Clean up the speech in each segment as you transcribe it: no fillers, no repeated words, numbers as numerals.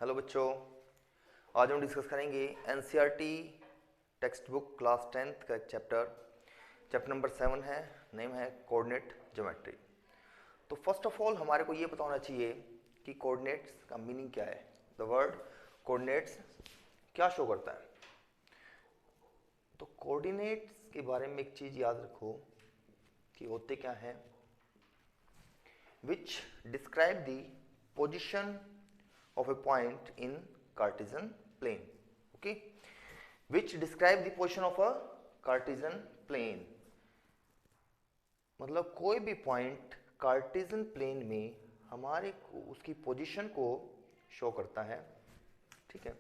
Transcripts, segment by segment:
Hello बच्चों, आज हम डिस्कस करेंगे NCERT text book class 10th का एक चैप्टर नंबर 7 है। नेम है कोऑर्डिनेट ज्योमेट्री। तो फर्स्ट ऑफ ऑल हमारे को ये पता होना चाहिए कि कोऑर्डिनेट्स का मीनिंग क्या है। द वर्ड कोऑर्डिनेट्स क्या शो करता है। तो कोऑर्डिनेट्स के बारे में एक चीज़ याद रखो कि होते क्या हैं। विच describe the position of a point in Cartesian plane. Okay, which describe the position of a Cartesian plane. मतलब कोई भी पॉइंट कार्टेशियन प्लेन में हमारे को उसकी पोजीशन को शो करता है। ठीक है,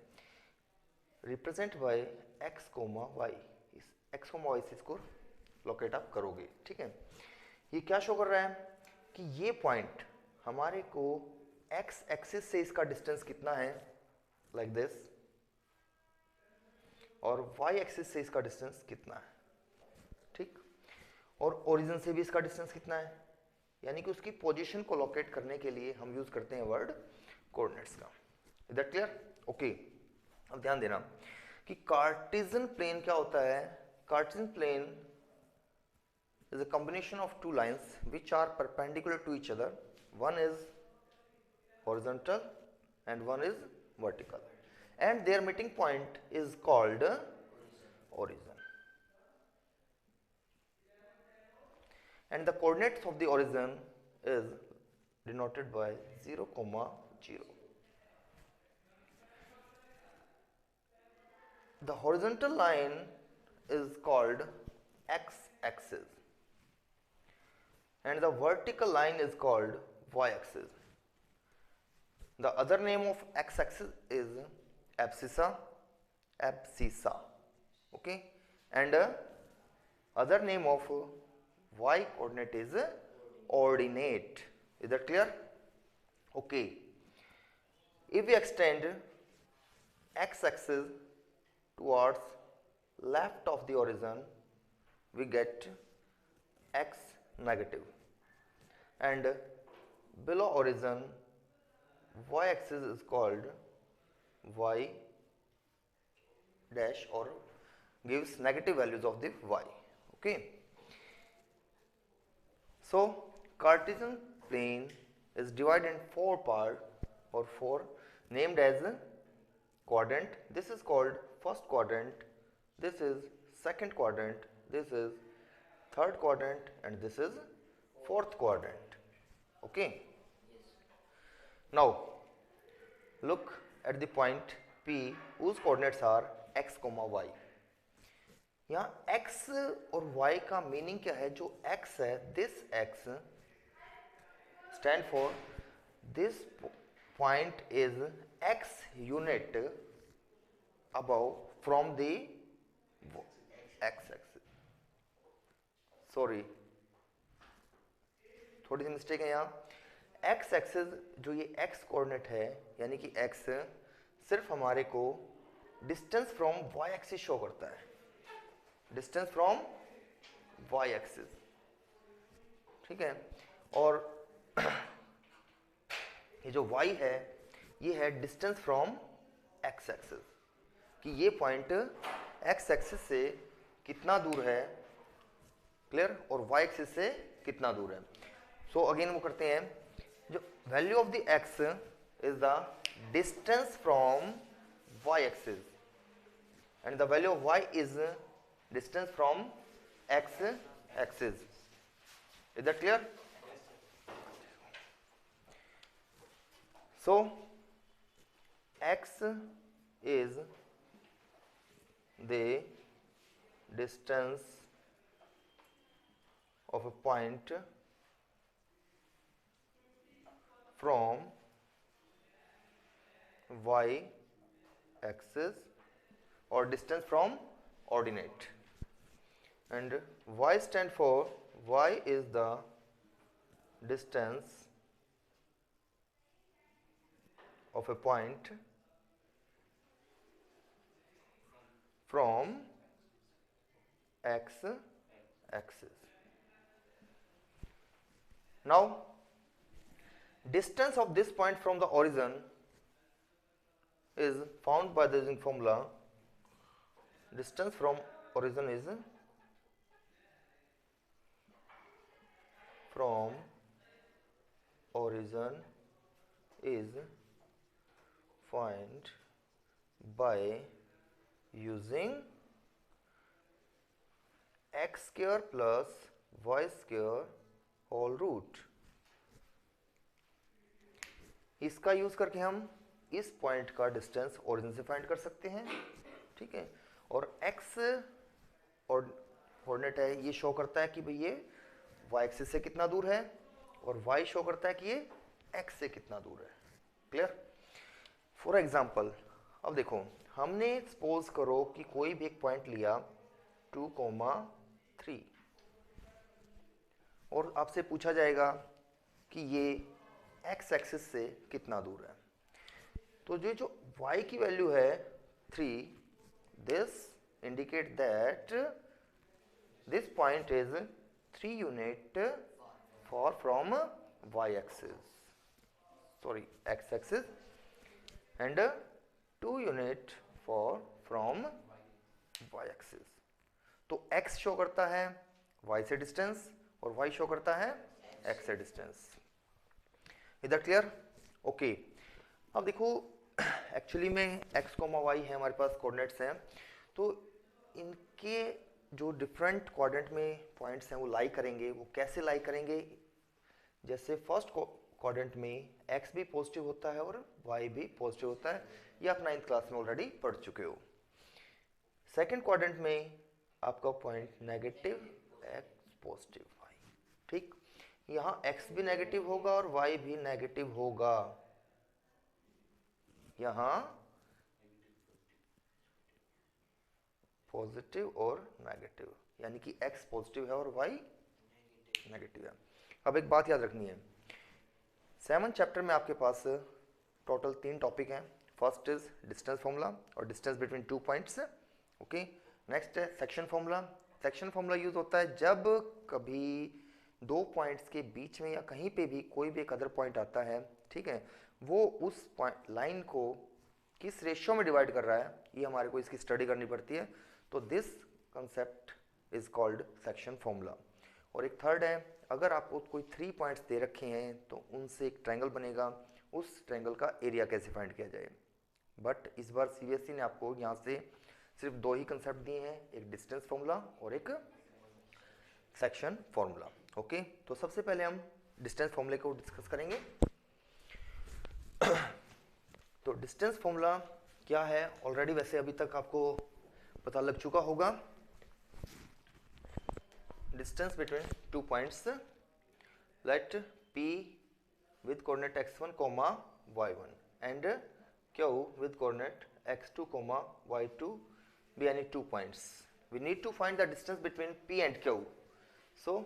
represent by x comma y. इस एक्स कोमा वाई से इसको लोकेट आप करोगे। ठीक है, ये क्या शो कर रहा है कि ये पॉइंट हमारे को एक्स एक्सिस से इसका डिस्टेंस कितना है, लाइक दिस, और वाई एक्सिस से इसका डिस्टेंस कितना है। ठीक, और ओरिजिन से भी इसका डिस्टेंस कितना है, यानी कि उसकी पोजीशन को लोकेट करने के लिए हम यूज करते हैं वर्ड कोऑर्डिनेट्स का। Is that clear? ओके, अब ध्यान देना कि कार्टेशियन प्लेन क्या होता है। Cartesian plane is a combination of two lines which are perpendicular to each other. One is horizontal and one is vertical, and their meeting point is called origin, and the coordinates of the origin is denoted by 0, 0. The horizontal line is called x-axis and the vertical line is called y-axis. The other name of x-axis is abscissa, okay, and other name of y coordinate is ordinate. Is that clear? Okay, if we extend x-axis towards left of the origin, we get x negative, and below origin y-axis is called y dash, or gives negative values of the y. Okay, so Cartesian plane is divided in four parts, or four, named as quadrant. This is called first quadrant, this is second quadrant, this is third quadrant, and this is fourth quadrant. Okay, now look at the point P whose coordinates are x, y. यहाँ x और y का meaning क्या है। जो x है, this x stand for this point is x unit above from the x axis. Sorry, थोड़ी सी mistake है यहाँ। x एक्सिस जो ये x कोऑर्डिनेट है, यानी कि x सिर्फ हमारे को distance from y axis show करता है, डिस्टेंस फ्रॉम y एक्सिस। ठीक है, और ये जो y है ये है डिस्टेंस फ्रॉम x एक्सिस, कि ये पॉइंट x एक्सिस से कितना दूर है, क्लियर, और y एक्सिस से कितना दूर है। सो अगेन वो करते हैं, जो value of the x is the distance from y axis and the value of y is distance from x axis. Is that clear? So x is the distance of a point from y axis, or distance from ordinate, and y stand for, y is the distance of a point from x axis. Now distance of this point from the origin is found by the using formula distance from origin is from origin is find by using x square plus y square whole root. इसका use करके हम इस point का distance origin से find कर सकते हैं, ठीक है। और x और कोऑर्डिनेट है, ये शो करता है कि भाई ये y एक्सिस से कितना दूर है, और y शो करता है कि ये x से कितना दूर है। क्लियर? फॉर एग्जाम्पल अब देखो, हमने सपोज करो कि कोई भी एक पॉइंट लिया 2,3 और आपसे पूछा जाएगा कि ये x एक्सिस से कितना दूर है। तो जो y की वैल्यू है 3, this indicate that this point is 3 unit far from y axis, sorry x axis, and 2 unit far from y axis। तो x शो करता है y से डिस्टेंस और y शो करता है x से डिस्टेंस। इधर क्लियर? ओके। अब देखो एक्चुअली में x, y है हमारे पास कोऑर्डिनेट्स हैं, तो इनके जो डिफरेंट कोऑर्डिनेट में पॉइंट्स हैं वो लाई करेंगे। वो कैसे लाई करेंगे? जैसे फर्स्ट कोऑर्डिनेट में x भी पॉजिटिव होता है और y भी पॉजिटिव होता है, ये आप 9th क्लास में ऑलरेडी पढ़ चुके हो। सेकंड कोऑर्डिनेट में आपका point negative x positive y, ठीक। यहाँ x भी नेगेटिव होगा और y भी नेगेटिव होगा। यहाँ पॉजिटिव और नेगेटिव, यानी कि x पॉजिटिव है और y नेगेटिव है। अब एक बात याद रखनी है, 7th चैप्टर में आपके पास टोटल 3 टॉपिक हैं। फर्स्ट इज डिस्टेंस फॉर्मूला और distance between 2 points, okay. Next है section formula. Section formula use होता है जब कभी 2 पॉइंट्स के बीच में या कहीं पे भी कोई भी एक अदर पॉइंट आता है, ठीक है, वो उस पॉइंट लाइन को किस रेशियो में डिवाइड कर रहा है, ये हमारे को इसकी स्टडी करनी पड़ती है। तो this concept is called section formula. और एक थर्ड है, अगर आपको कोई 3 पॉइंट्स दे रखे हैं तो उनसे एक ट्रायंगल बनेगा, उस ट्रायंगल का एरिया कैसे फाइंड किया जाए। बट इस बार सीबीएसई ने आपको यहाँ से सिर्फ 2 ही कंसेप्ट दिए हैं, एक डिस्टेंस फॉर्मूला और एक सेक्शन फॉर्मूला, ओके। तो सबसे पहले हम डिस्टेंस फॉर्मूले को डिस्कस करेंगे। तो डिस्टेंस फॉर्मूला क्या है, ऑलरेडी वैसे अभी तक आपको पता लग चुका होगा। Distance between 2 points, let P with coordinate x1, y1 and Q with coordinate x2, y2 be any 2 points. We need to find the distance between P and Q. So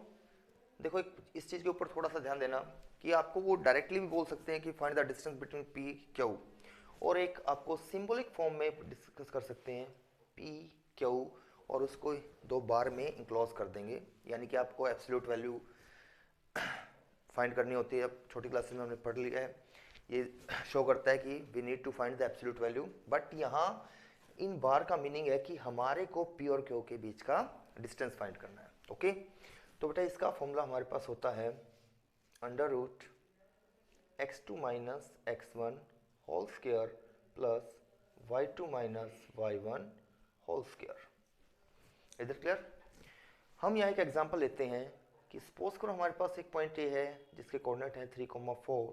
देखो इस चीज़ के ऊपर थोड़ा सा ध्यान देना कि आपको वो डायरेक्टली भी बोल सकते हैं कि find the distance between P, Q, और एक आपको सिंबॉलिक फॉर्म में डिस्कस कर सकते हैं P, Q, और उसको 2 बार में इंक्लोज कर देंगे, यानी कि आपको एब्सोल्यूट वैल्यू फाइंड करनी होती है। अब छोटी क्लासेस में हमने पढ़ लिया है, ये शो करता है कि we need to find the absolute value. But यहाँ इन बार का मीनिंग है कि हमारे को P और Q के बीच का डिस्टेंस फाइंड करना है, ओके। तो बेटा इसका फॉर्मूला हमारे पास होता है √ x2 minus x1 whole square plus y2 minus y1 whole square. इधर क्लियर? हम यहाँ एक एग्जांपल लेते हैं कि सपोज करो हमारे पास एक पॉइंट ए है जिसके कोऑर्डिनेट हैं 3,4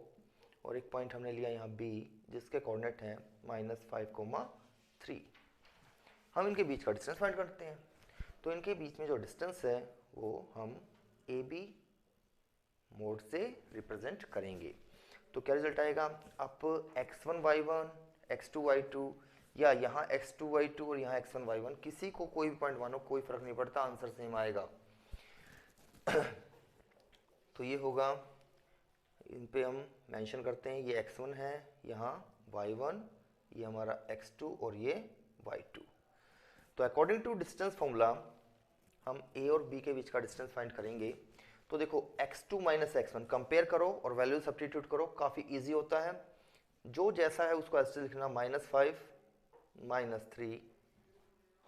और एक पॉइंट हमने लिया यहाँ बी जिसके कोऑर्डिनेट हैं -5,3। हम इनके बीच का डिस्टेंस फाइंड करते हैं। तो इनके बीच में जो डिस्टेंस है वो हम ए बी मोड से रिप्रेजेंट करेंगे। तो क्या रिजल्ट आएगा? आप x1 y1 x2 y2 या यहाँ x2 y2 और यहाँ x1 y1 किसी को कोई भी पॉइंट मानो, कोई फर्क नहीं पड़ता, आंसर सेम आएगा। तो ये होगा, इन पे हम मेंशन करते हैं, ये x1 है, यहाँ y1, ये हमारा x2 और ये y2। तो अकॉर्डिंग टू डिस्टेंस फॉर्मूला हम a और b के बीच का डिस्टेंस फाइंड करेंगे। तो देखो x2 माइनस x1 कंपेयर करो और वैल्यू सब्स्टिट्यूट करो, काफ़ी इजी होता है। जो जैसा है उसको ऐसे लिखना, -5 -3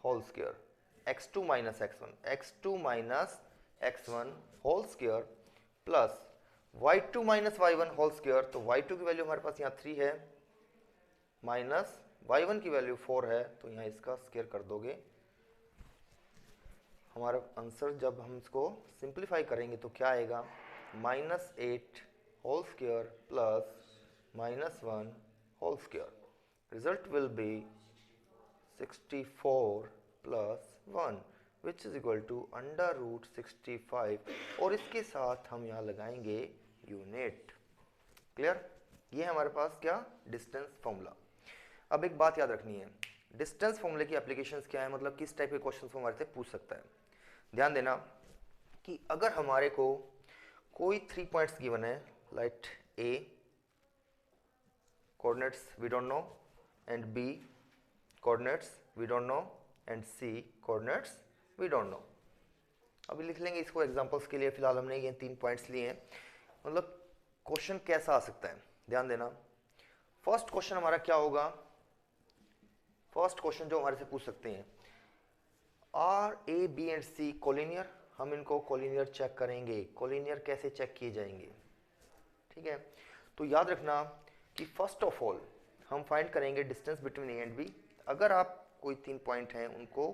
whole square, x2 minus x1 whole square plus y2 minus y1 whole square. तो y2 की वैल्यू हमारे पास यहाँ 3 है, माइनस y1 की वैल्यू 4 है, तो यहाँ इसका स्क्वायर कर दोगे। हमारा आंसर जब हम इसको सिंप्लीफाई करेंगे तो क्या आएगा, -8 whole square plus -1 whole square. Result will be 64 plus 1 which is equal to √65, और इसके साथ हम यहाँ लगाएंगे यूनिट। क्लियर? ये है हमारे पास क्या, डिस्टेंस फॉर्मूला। अब एक बात याद रखनी है, डिस्टेंस फॉर्मूले की एप्लीकेशंस क्या है, मतलब किस टाइप के क्वेश्चन हमारे से पूछ सकता है। ध्यान देना कि अगर हमारे को कोई 3 पॉइंट्स गिवन है, like A coordinates we don't know, and B coordinates we don't know, and C coordinates we don't know। अभी लिख लेंगे इसको एग्जांपल्स के लिए, फिलहाल हमने ये 3 पॉइंट्स लिए हैं। मतलब क्वेश्चन कैसा आ सकता है, ध्यान देना। फर्स्ट क्वेश्चन हमारा क्या होगा, फर्स्ट क्वेश्चन जो हमारे से पूछ सकते हैं, are A B and C collinear. हम इनको कोलिनियर चेक करेंगे। कोलिनियर कैसे चेक किए जाएंगे, ठीक है। तो याद रखना कि फर्स्ट ऑफ ऑल हम फाइंड करेंगे distance between A and B. अगर आप कोई 3 पॉइंट हैं उनको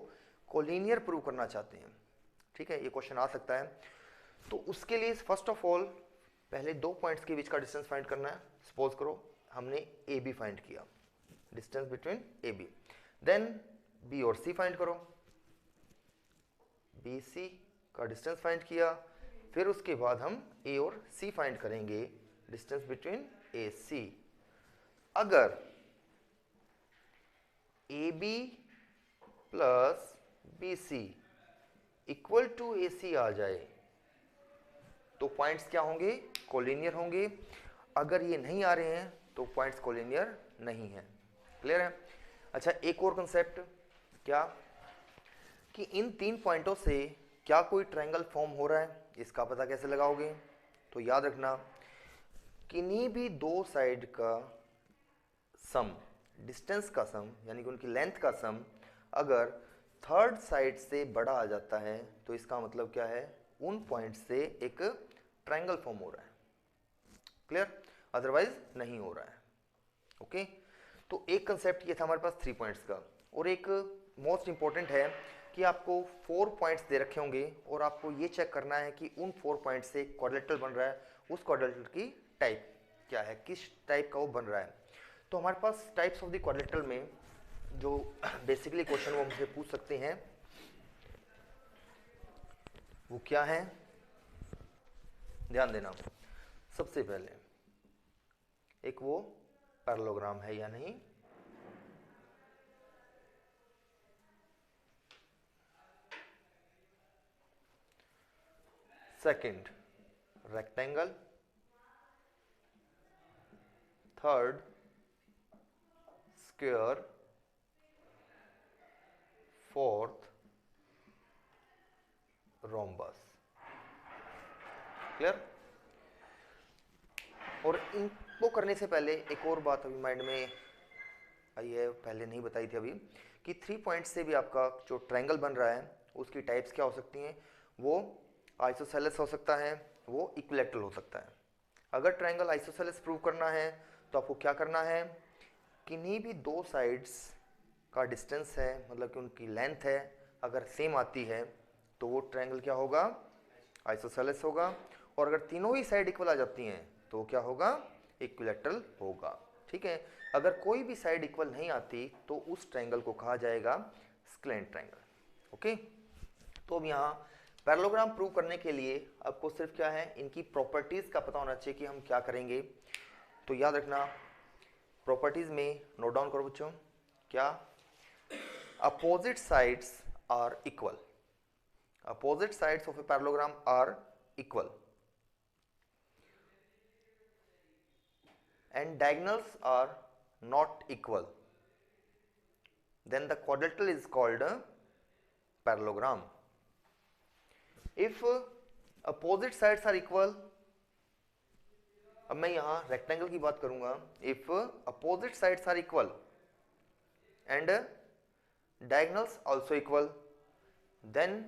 कोलिनियर प्रूव करना चाहते हैं, ठीक है, ये क्वेश्चन आ सकता है। तो उसके लिए फर्स्ट ऑफ ऑल पहले 2 पॉइंट्स के बीच का डिस्टेंस फाइंड करना है। सपोज करो हमने ए बी फाइंड किया, distance between A B, then B और सी फाइंड करो, बी सी का डिस्टेंस फाइंड किया, फिर उसके बाद हम ए और सी फाइंड करेंगे, डिस्टेंस बिटवीन ए सी। अगर A B plus B C equal to A C आ जाए तो पॉइंट्स क्या होंगे, कोलिनियर होंगे। अगर ये नहीं आ रहे हैं तो पॉइंट्स कोलिनियर नहीं है। क्लियर है? अच्छा, एक और कंसेप्ट क्या, कि इन 3 पॉइंटों से क्या कोई ट्रायंगल फॉर्म हो रहा है, इसका पता कैसे लगाओगे। तो याद रखना, किन्हीं भी 2 साइड का सम, डिस्टेंस का सम यानी कि उनकी लेंथ का सम अगर थर्ड साइड से बड़ा आ जाता है तो इसका मतलब क्या है, उन पॉइंट से एक ट्रायंगल फॉर्म हो रहा है। क्लियर? अदरवाइज नहीं हो रहा है। ओके, तो एक कंसेप्ट ये था हमारे पास 3 पॉइंट्स का, और एक मोस्ट इंपॉर्टेंट है कि आपको 4 पॉइंट्स दे रखे होंगे और आपको ये चेक करना है कि उन 4 पॉइंट से क्वाड्रिलेटरल बन रहा है, उस क्वाड्रिलेटरल की टाइप क्या है, किस टाइप का वो बन रहा है। तो हमारे पास टाइप्स ऑफ द क्वाड्रिलेटरल में जो बेसिकली क्वेश्चन वो हमसे पूछ सकते हैं वो क्या है, ध्यान देना। सबसे पहले एक वो पैरेललोग्राम है या नहीं, second rectangle, third square, fourth rhombus. Clear? और इनको करने से पहले एक और बात अभी माइंड में आई है, पहले नहीं बताई थी अभी, कि 3 पॉइंट से भी आपका जो ट्रायंगल बन रहा है उसकी टाइप्स क्या हो सकती हैं, वो आइसोसेलेस हो सकता है, वो इक्विलैटरल हो सकता है। अगर ट्रायंगल आइसोसेलेस प्रूव करना है तो आपको क्या करना है, किन्हीं भी 2 साइड्स का डिस्टेंस है, मतलब कि उनकी लेंथ है, अगर सेम आती है तो वो ट्रायंगल क्या होगा, आइसोसेलेस होगा। और अगर तीनों ही साइड इक्वल आ जाती हैं तो क्या होगा, इक्विलैटरल होगा। ठीक है? अगर कोई भी साइड इक्वल नहीं आती तो उस ट्रायंगल को कहा जाएगा स्क्लेंट ट्रायंगल। ओके, तो अब यहाँ पैरेललोग्राम प्रूव करने के लिए आपको सिर्फ क्या है, इनकी प्रॉपर्टीज का पता होना चाहिए कि हम क्या करेंगे। तो याद रखना, प्रॉपर्टीज में नोट डाउन करो बच्चों, क्या, opposite sides are equal, opposite sides of a parallelogram are equal and diagonals are not equal, then the quadrilateral is called a parallelogram. If opposite sides are equal, अब मैं यहाँ rectangle की बात करूंगा, if opposite sides are equal and diagonals also equal then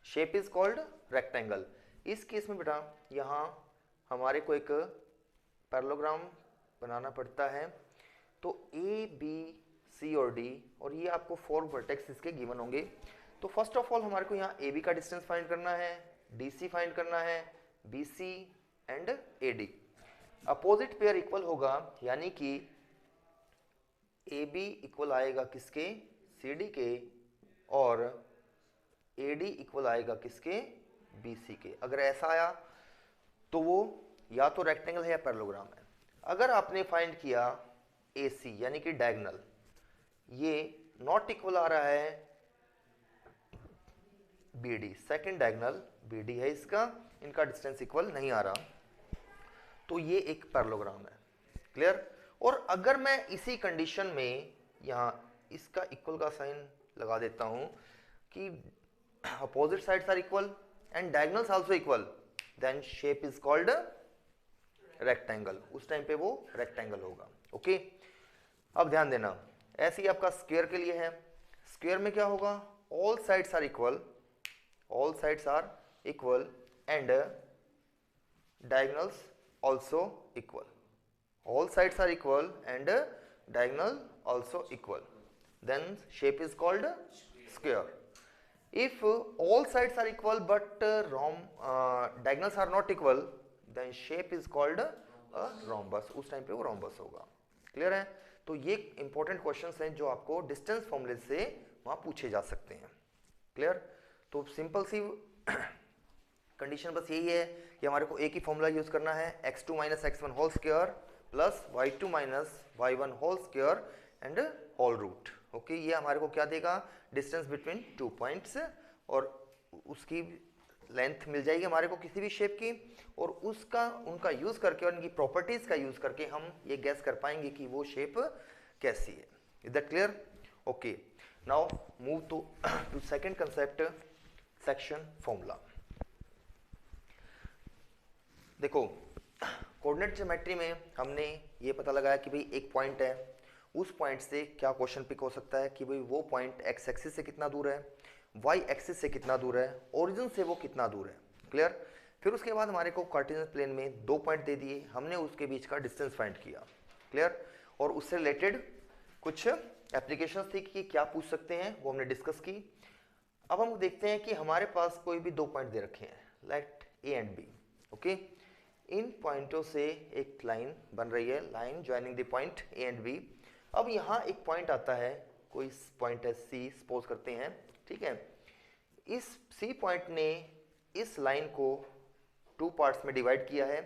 shape is called rectangle. इस case में बेटा यहाँ हमारे को एक पैरेललोग्राम बनाना पड़ता है, तो ए बी सी और डी, और ये आपको 4 वर्टेक्स इसके गिवन होंगे। तो फर्स्ट ऑफ ऑल हमारे को यहाँ ए बी का डिस्टेंस फाइंड करना है, डी सी फाइंड करना है, B C and A D. Opposite pair equal होगा, यानी कि ए बी इक्वल आएगा किसके, सी डी के, और ए डी इक्वल आएगा किसके, बी सी के। अगर ऐसा आया तो वो या तो रेक्टेंगल है या पैरेललोग्राम है। अगर आपने फाइंड किया ए सी यानी कि डायगोनल, ये नॉट इक्वल आ रहा है B D, second diagonal B D है इसका, इनका डिस्टेंस इक्वल नहीं आ रहा, तो ये एक पैरेललोग्राम है। क्लियर। और अगर मैं इसी कंडीशन में यहाँ इसका इक्वल का साइन लगा देता हूं कि opposite sides are equal and diagonals also equal, then shape is called rectangle. उस टाइम पे वो रेक्टेंगल होगा। ओके। अब ध्यान देना, ऐसे ही आपका स्क्वायर के लिए है। स्क्वायर में क्या होगा, all sides are equal, all sides are equal and diagonals also equal, all sides are equal and diagonal also equal, then shape is called square. If all sides are equal but diagonals are not equal, then shape is called a rhombus. उस time पे वो rhombus होगा। Clear है। तो ये important questions हैं जो आपको डिस्टेंस फॉर्मूले से वहां पूछे जा सकते हैं। क्लियर। तो सिंपल सी कंडीशन बस यही है कि हमारे को एक ही फॉर्मूला यूज करना है, x2 minus x1 whole square plus y2 minus y1 whole square and whole root. Okay, ये हमारे को क्या देगा, डिस्टेंस बिटवीन 2 पॉइंट्स, और उसकी लेंथ मिल जाएगी हमारे को किसी भी शेप की, और उसका उनका यूज करके और इनकी प्रॉपर्टीज का यूज करके हम ये गैस कर पाएंगे कि वो शेप कैसी है। Is that clear? Okay, now move to second concept, section formula. देखो, कोऑर्डिनेट ज्योमेट्री में हमने ये पता लगाया कि भाई एक पॉइंट है, उस पॉइंट से क्या क्वेश्चन पिक हो सकता है कि भाई वो पॉइंट एक्स एक्सिस से कितना दूर है, वाई एक्सिस से कितना दूर है, ओरिजिन से वो कितना दूर है। क्लियर। फिर उसके बाद हमारे को कार्टेशियन प्लेन में 2 पॉइंट दे दिए, हमने उसके बीच का डिस्टेंस फाइंड किया। क्लियर। और उससे रिलेटेड कुछ एप्लीकेशंस थी कि क्या पूछ सकते हैं, वो हमने डिस्कस की। अब हम देखते हैं कि हमारे पास कोई भी 2 पॉइंट दे रखे हैं, let A and B. Okay, इन पॉइंटों से एक लाइन बन रही है, line joining the point A and B. अब यहाँ एक पॉइंट आता है, कोई पॉइंट है सी, सपोज करते हैं, ठीक है। इस सी पॉइंट ने इस लाइन को 2 पार्ट्स में डिवाइड किया है,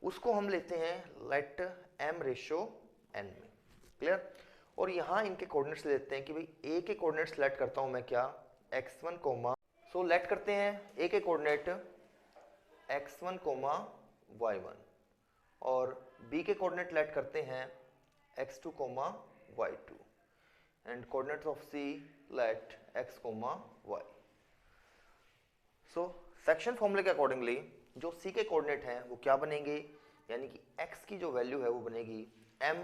उसको हम लेते हैं लेट m रेशो n में। क्लियर। और यहाँ इनके कोऑर्डिनेट्स लेते हैं कि भाई a के कोऑर्डिनेट्स लेट करता हूँ मैं क्या, x1 कोमा, सो लेट करते हैं a के कोऑर्डिनेट x1 कोमा y1, और b के कोऑर्डिनेट लेट करते हैं x2 comma y2, and coordinates of c let x comma y। So section फॉर्मूले के अकॉर्डिंगली जो c के कोऑर्डिनेट हैं वो क्या बनेंगे, यानी कि x की जो वैल्यू है वो बनेगी m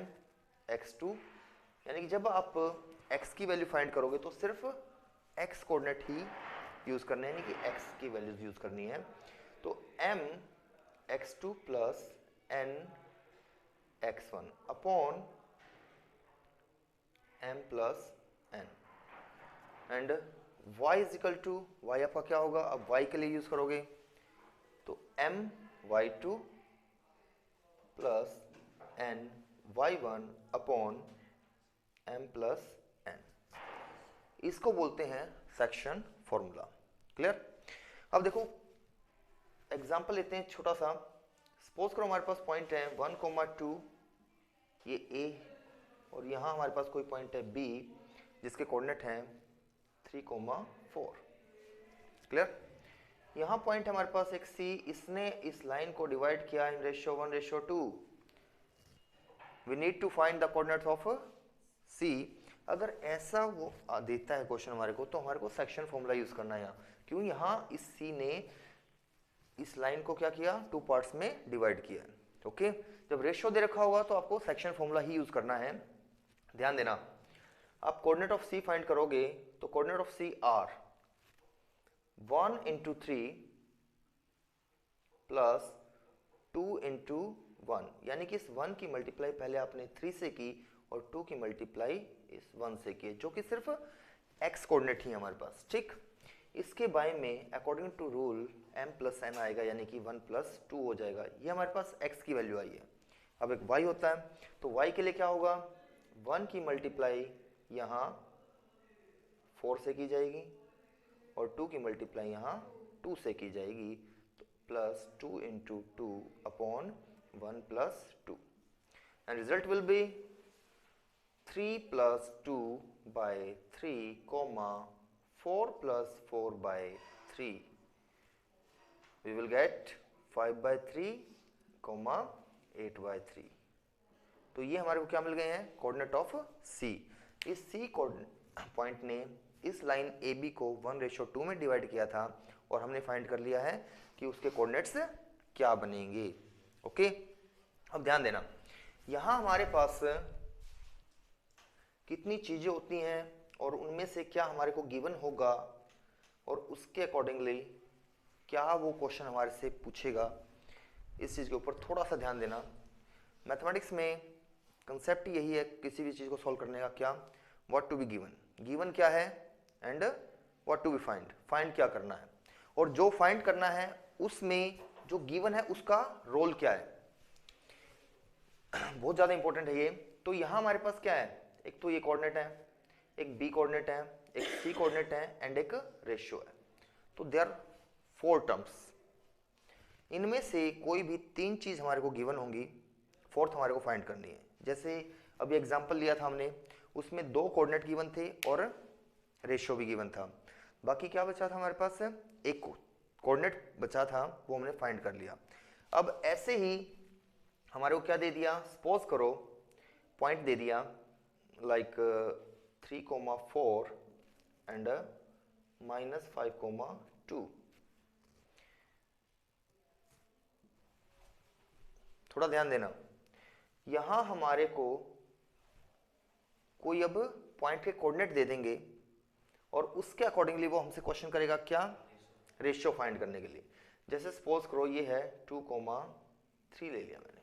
x2, यानी कि जब आप x की वैल्यू फाइंड करोगे तो सिर्फ x कोऑर्डिनेट ही यूज करने हैं, यानी कि x की वैल्यूज यूज करनी है। तो m x2 plus n x1 upon m plus n, and y is equal to, y आपका क्या होगा, अब y के लिए यूज करोगे तो m y2 plus n y1 upon m plus n, इसको बोलते हैं सेक्शन फॉर्मूला। क्लियर। अब देखो एग्जांपल लेते हैं छोटा सा, सपोज करो हमारे पास पॉइंट है 1,2, ये a, और यहाँ हमारे पास कोई पॉइंट है b जिसके कोऑर्डिनेट हैं 3,4। क्लियर। यहाँ पॉइंट है हमारे पास एक c, इसने इस लाइन को डिवाइड किया in ratio 1:2। We need to find the coordinates of c। अगर ऐसा वो देता है क्वेश्चन हमारे को, तो हमारे को सेक्शन फॉर्मूला यूज करना है यहाँ। क्यों, यहाँ इस c ने इस लाइन को क्या किया, 2 पार्ट्स में डिवाइड किया। ओके, जब रेशियो दे रखा होगा तो आपको सेक्शन फॉर्मूला ही यूज करना है। ध्यान देना, आप कोऑर्डिनेट ऑफ सी फाइंड करोगे तो coordinate of C are 1 into 3 plus 2 into 1, यानी कि इस 1 की मल्टीप्लाई पहले आपने 3 से की और 2 की मल्टीप्लाई इस 1 से की, जो कि सिर्फ x कोऑर्डिनेट ही हमारे पास। ठीक, इसके बाय में according to rule m plus n आएगा, यानी कि 1 प्लस 2 हो जाएगा। ये हमारे पास x की वैल्यू आई है। अब एक y होता है, तो y के लिए क्या होगा, 1 की मल्टीप्लाई यहाँ 4 से की जाएगी और 2 की मल्टीप्लाई यहाँ 2 से की जाएगी, तो plus 2 into 2 upon 1 plus 2, and result will be 3 plus 2 by 3 comma 4 plus 4 by 3, we will get 5 by 3 comma 8 by 3। तो ये हमारे को क्या मिल गए हैं, कोऑर्डिनेट ऑफ C। इस C पॉइंट ने इस लाइन AB को 1:2 में डिवाइड किया था और हमने फाइंड कर लिया है कि उसके कोऑर्डिनेट्स क्या बनेंगे। ओके, अब ध्यान देना, यहां हमारे पास कितनी चीजें होती हैं और उनमें से क्या हमारे को गिवन होगा और उसके अकॉर्डिंगली क्या वो क्वेश्चन हमारे से पूछेगा, इस चीज के ऊपर थोड़ा सा ध्यान देना। मैथमेटिक्स में कंसेप्ट यही है किसी भी चीज को सॉल्व करने का, क्या, what to be given, given क्या है and what to be find, find क्या करना है, और जो फाइंड करना है उसमें जो गिवन है उसका रोल क्या है। बहुत ज्यादा इंपॉर्टेंट है ये। तो यहां हमारे पास क्या है, एक तो ये कोऑर्डिनेट है, एक बी कोऑर्डिनेट है, एक सी कोऑर्डिनेट है एंड एक रेशियो है। तो देयर 4 टर्म्स, इनमें से कोई भी 3 चीज हमारे को गिवन होंगी, 4th हमारे को फाइंड करनी है। जैसे अभी एग्जांपल लिया था हमने, उसमें 2 कोऑर्डिनेट गिवन थे और रेशियो भी गिवन था। बाकी क्या बचा था हमारे पास, एक कोऑर्डिनेट बचा था, वो हमने फाइंड कर लिया। अब ऐसे ही हमारे को क्या दे दिया, सपोज करो पॉइंट दे दिया लाइक 3,4 एंड -5,2। थोड़ा ध्यान देना, यहां हमारे को कोई अब पॉइंट के कोऑर्डिनेट दे देंगे और उसके अकॉर्डिंगली वो हमसे क्वेश्चन करेगा क्या, रेशियो फाइंड करने के लिए। जैसे सपोज करो ये है 2,3 ले लिया मैंने।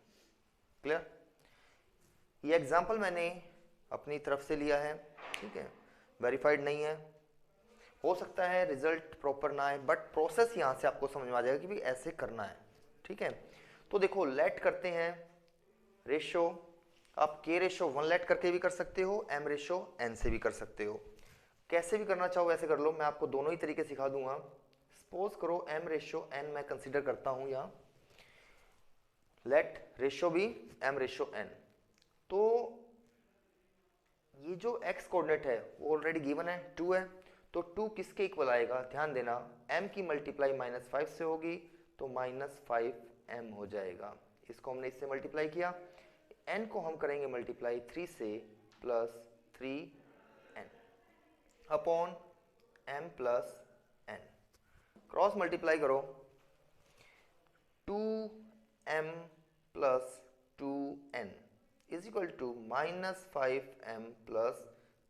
क्लियर, ये एग्जांपल मैंने अपनी तरफ से लिया है, ठीक है, वेरीफाइड नहीं है, हो सकता है रिजल्ट प्रॉपर ना आए, बट प्रोसेस यहां से आपको समझ में आ जाएगा कि भाई ऐसे करना है। ठीक है, तो देखो लेट करते हैं रेशियो, आप k रेशियो 1 लेट करके भी कर सकते हो, m रेशियो n से भी कर सकते हो, कैसे भी करना चाहो वैसे कर लो, मैं आपको दोनों ही तरीके सिखा दूंगा। सपोज करो m रेशियो n मैं कंसीडर करता हूं यहाँ, लेट रेशियो भी m रेशियो n। तो ये जो x कोऑर्डिनेट है वो ऑलरेडी गिवन है, 2 है, तो 2 किसके इक्वल आएगा, ध्यान देना, m की मल्टीप्लाई -5 से होगी तो -5m हो जाएगा। इसको हमने इससे मल्टीप्लाई किया, n को हम करेंगे मल्टीप्लाई 3 से plus 3n upon m plus n, cross multiply करो, 2m plus 2n is equal to -5m plus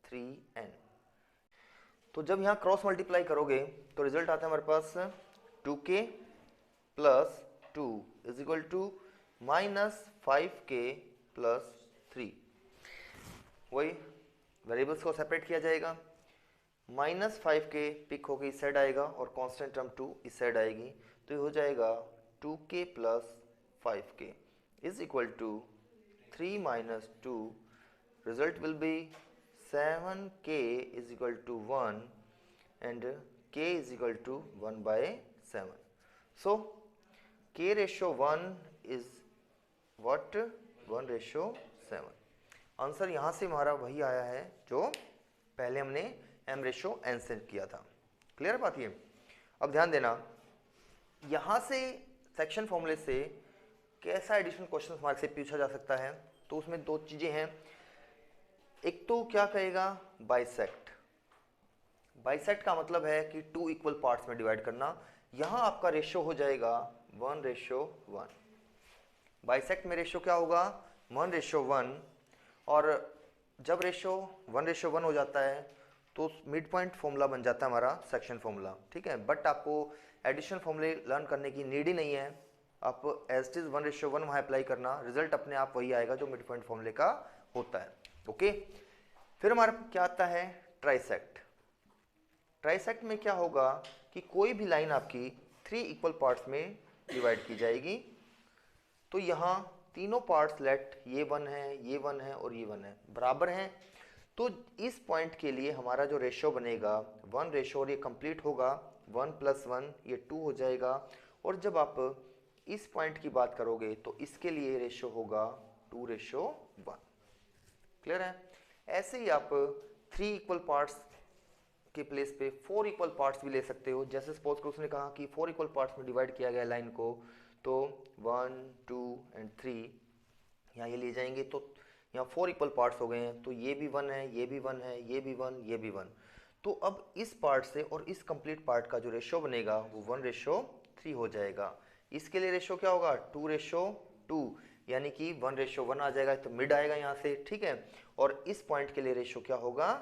3n। तो जब यहाँ क्रॉस मल्टीप्लाई करोगे तो रिजल्ट आता है हमारे पास 2k plus 2 is equal to -5k plus 3। वही वेरिएबल्स को सेपरेट किया जाएगा, -5k पिक होकर इस साइड आएगा और कांस्टेंट टर्म 2 इस साइड आएगी, तो ये हो जाएगा 2k plus 5k is equal to 3 minus 2, result will be 7k is equal to 1 and k is equal to 1 by 7. So k ratio 1 is what, 1 ratio 7। Answer यहाँ से हमारा वही आया है जो पहले हमने m रेशियो n से किया था। क्लियर बात ये। अब ध्यान देना, यहाँ से सेक्शन फॉर्मूले से कैसा एडिशन क्वेश्चन हमारे से पूछा जा सकता है, तो उसमें 2 चीजें हैं। एक तो क्या कहेगा, बाइसेक्ट। बाइसेक्ट का मतलब है कि 2 इक्वल पार्ट्स में डिवाइड करना, यहाँ आपका रेशियो हो जाएगा 1:1। बाइसेक्ट में रेशियो क्या होगा 1:1। और जब रेशियो 1:1 हो जाता है तो मिड पॉइंट फॉर्मूला बन जाता है हमारा सेक्शन फॉर्मूला, ठीक है। बट आपको एडिशन फॉर्मूले लर्न करने की नीड ही नहीं है, आप एज इट इज 1:1 वहाँ अप्लाई करना, रिजल्ट अपने आप वही आएगा जो मिड पॉइंट फॉर्मूले का होता है। ओके, फिर हमारा क्या आता है ट्राइसेक्ट। ट्राइसेक्ट में क्या होगा कि कोई भी लाइन आपकी 3 इक्वल पार्ट्स में डिवाइड की जाएगी। तो यहाँ तीनों पार्ट्स लेट ये 1 है, ये 1 है और ये 1 है, बराबर हैं। तो इस पॉइंट के लिए हमारा जो रेशियो बनेगा 1 रेशियो, और ये कंप्लीट होगा 1 + 1 ये 2 हो जाएगा। और जब आप इस पॉइंट की बात करोगे तो इसके लिए रेशियो होगा 2:1। क्लियर है। ऐसे ही आप 3 इक्वल पार्ट्स के प्लेस पे 4 इक्वल पार्ट्स भी ले सकते हो। जैसे सपोज करो उसने कहा कि 4 इक्वल पार्ट्स में डिवाइड किया गया लाइन को, तो 1 2 एंड 3 यहाँ ये ले जाएंगे तो यहाँ 4 इक्वल पार्ट्स हो गए हैं। तो ये भी 1 है, ये भी 1 है, ये भी 1, ये भी 1। तो अब इस पार्ट से और इस कंप्लीट पार्ट का जो रेशियो बनेगा वो 1:3 हो जाएगा। इसके लिए रेशियो क्या होगा 2:2, यानी कि 1:1 आ जाएगा, तो मिड आएगा यहाँ से, ठीक है। और इस पॉइंट के लिए रेशियो क्या होगा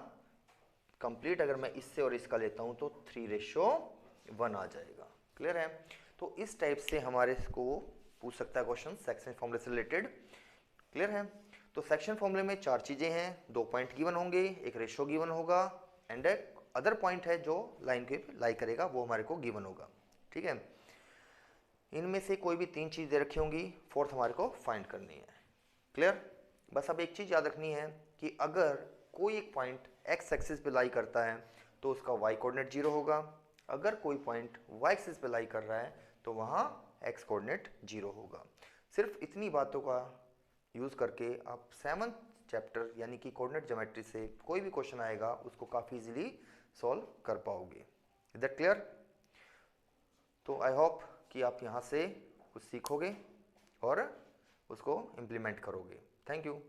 कंप्लीट, अगर मैं इससे और इसका लेता हूँ तो 3:1 आ जाएगा। क्लियर है। तो इस टाइप से हमारे को पूछ सकता है क्वेश्चन सेक्शन फॉर्मूले से रिलेटेड। क्लियर है। तो सेक्शन फॉर्मूले में 4 चीजें हैं, 2 पॉइंट गिवन होंगे, एक रेशियो गिवन होगा एंड एक अदर पॉइंट है जो लाइन के लाई करेगा, वो हमारे को गिवन होगा, ठीक है। इनमें से कोई भी 3 चीज दे रखी होंगी, फोर्थ हमारे को फाइंड करनी है। क्लियर। बस अब एक चीज याद रखनी है कि अगर कोई एक पॉइंट एक्स एक्सिस पे लाई करता है तो उसका वाई कोऑर्डिनेट 0 होगा, अगर कोई पॉइंट वाई एक्सिस पे लाई कर रहा है तो वहाँ एक्स कोऑर्डिनेट 0 होगा। सिर्फ इतनी बातों का यूज़ करके आप 7th चैप्टर यानी कि कोऑर्डिनेट ज्योमेट्री से कोई भी क्वेश्चन आएगा उसको काफ़ी इजीली सॉल्व कर पाओगे। Is that clear. तो आई होप कि आप यहाँ से कुछ सीखोगे और उसको इम्प्लीमेंट करोगे। Thank you.